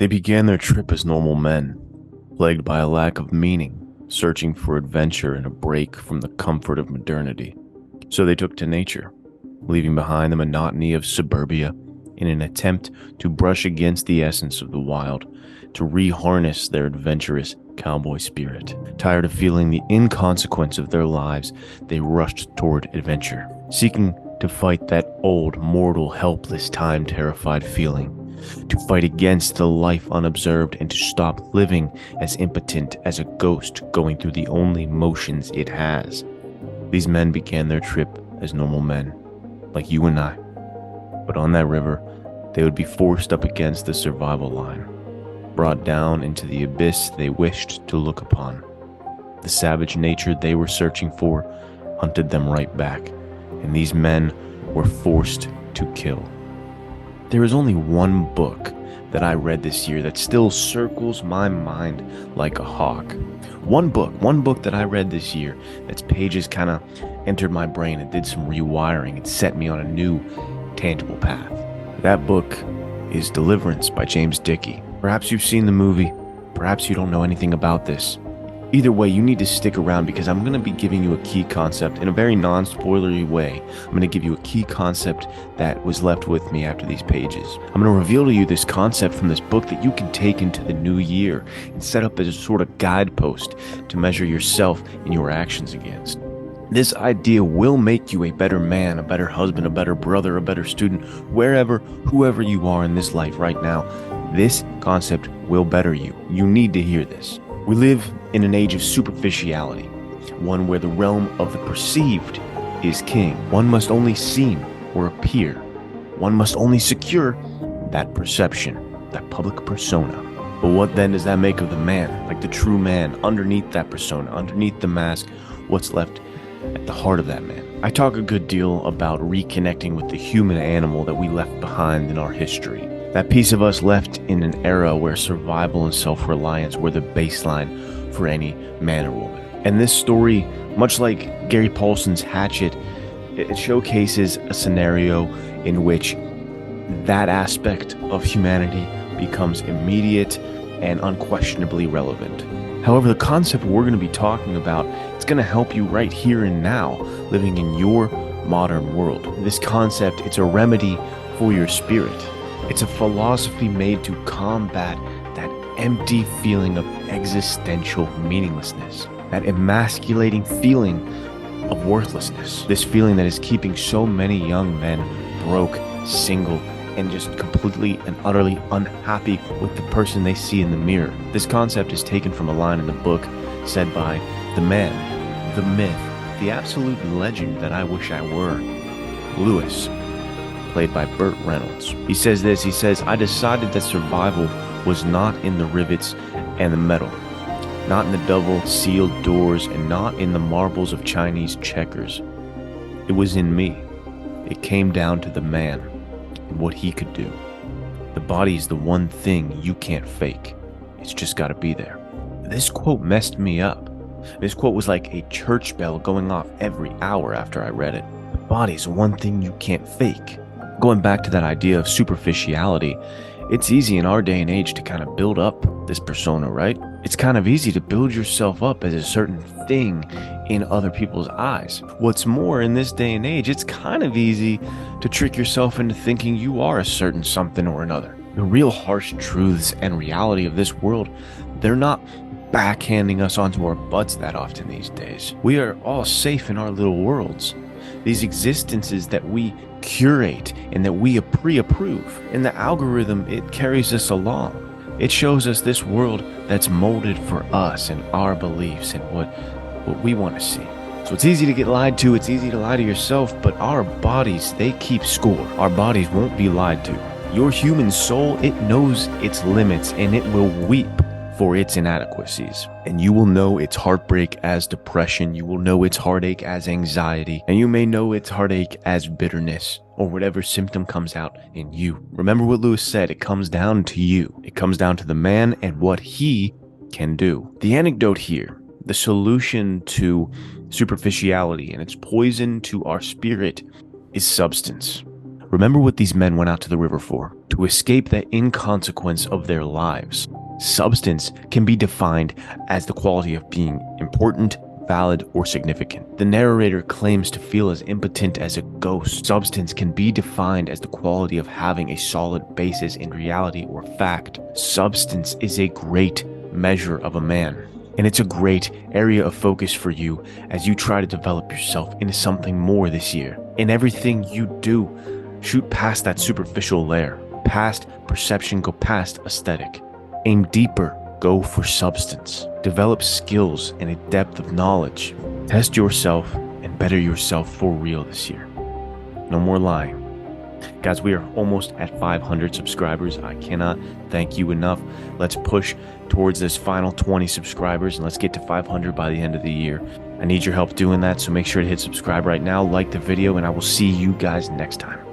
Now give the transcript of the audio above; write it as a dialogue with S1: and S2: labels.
S1: They began their trip as normal men, plagued by a lack of meaning, searching for adventure and a break from the comfort of modernity. So they took to nature, leaving behind the monotony of suburbia in an attempt to brush against the essence of the wild, to reharness their adventurous cowboy spirit. Tired of feeling the inconsequence of their lives, they rushed toward adventure, seeking to fight that old, mortal, helpless, time-terrified feeling, to fight against the life unobserved and to stop living as impotent as a ghost going through the only motions it has. These men began their trip as normal men, like you and I. But on that river, they would be forced up against the survival line, brought down into the abyss they wished to look upon. The savage nature they were searching for hunted them right back, and these men were forced to kill. There is only one book that I read this year that still circles my mind like a hawk. One book that I read this year that's pages kind of entered my brain and did some rewiring and set me on a new, tangible path. That book is Deliverance by James Dickey. Perhaps you've seen the movie, perhaps you don't know anything about this. Either way, you need to stick around because I'm going to be giving you a key concept in a very non-spoilery way. I'm going to give you a key concept that was left with me after these pages. I'm going to reveal to you this concept from this book that you can take into the new year and set up as a sort of guidepost to measure yourself and your actions against. This idea will make you a better man, a better husband, a better brother, a better student, whoever you are in this life right now. This concept will better you. You need to hear this. We live in an age of superficiality, one where the realm of the perceived is king. One must only seem or appear. One must only secure that perception, that public persona. But what then does that make of the man, like the true man, underneath that persona, underneath the mask? What's left at the heart of that man? I talk a good deal about reconnecting with the human animal that we left behind in our history. That piece of us left in an era where survival and self-reliance were the baseline for any man or woman. And this story, much like Gary Paulson's Hatchet, it showcases a scenario in which that aspect of humanity becomes immediate and unquestionably relevant. However, the concept we're going to be talking about, it's going to help you right here and now, living in your modern world. This concept, it's a remedy for your spirit. It's a philosophy made to combat that empty feeling of existential meaninglessness, that emasculating feeling of worthlessness, this feeling that is keeping so many young men broke, single, and just completely and utterly unhappy with the person they see in the mirror. This concept is taken from a line in the book said by the man, the myth, the absolute legend that I wish I were, Lewis, played by Burt Reynolds. He says this, he says, I decided that survival was not in the rivets and the metal, not in the double-sealed doors, and not in the marbles of Chinese checkers. It was in me. It came down to the man and what he could do. The body is the one thing you can't fake. It's just gotta be there. This quote messed me up. This quote was like a church bell going off every hour after I read it. The body is the one thing you can't fake. Going back to that idea of superficiality, it's easy in our day and age to kind of build up this persona, right? It's kind of easy to build yourself up as a certain thing in other people's eyes. What's more, in this day and age, it's kind of easy to trick yourself into thinking you are a certain something or another. The real harsh truths and reality of this world, they're not backhanding us onto our butts that often these days. We are all safe in our little worlds. These existences that we curate and that we pre-approve. And the algorithm, it carries us along. It shows us this world that's molded for us and our beliefs and what we want to see. So it's easy to get lied to, it's easy to lie to yourself, but our bodies, they keep score. Our bodies won't be lied to. Your human soul, it knows its limits and it will weep for its inadequacies. And you will know its heartbreak as depression, you will know its heartache as anxiety, and you may know its heartache as bitterness, or whatever symptom comes out in you. Remember what Lewis said, it comes down to you. It comes down to the man and what he can do. The anecdote here, the solution to superficiality and its poison to our spirit, is substance. Remember what these men went out to the river for: to escape the inconsequence of their lives. Substance can be defined as the quality of being important, valid, or significant. The narrator claims to feel as impotent as a ghost. Substance can be defined as the quality of having a solid basis in reality or fact. Substance is a great measure of a man, and it's a great area of focus for you as you try to develop yourself into something more this year. In everything you do, shoot past that superficial layer, past perception, go past aesthetic. Aim deeper, go for substance. Develop skills and a depth of knowledge. Test yourself and better yourself for real this year. No more lying. Guys, we are almost at 500 subscribers. I cannot thank you enough. Let's push towards this final 20 subscribers and let's get to 500 by the end of the year. I need your help doing that, so make sure to hit subscribe right now, like the video, and I will see you guys next time.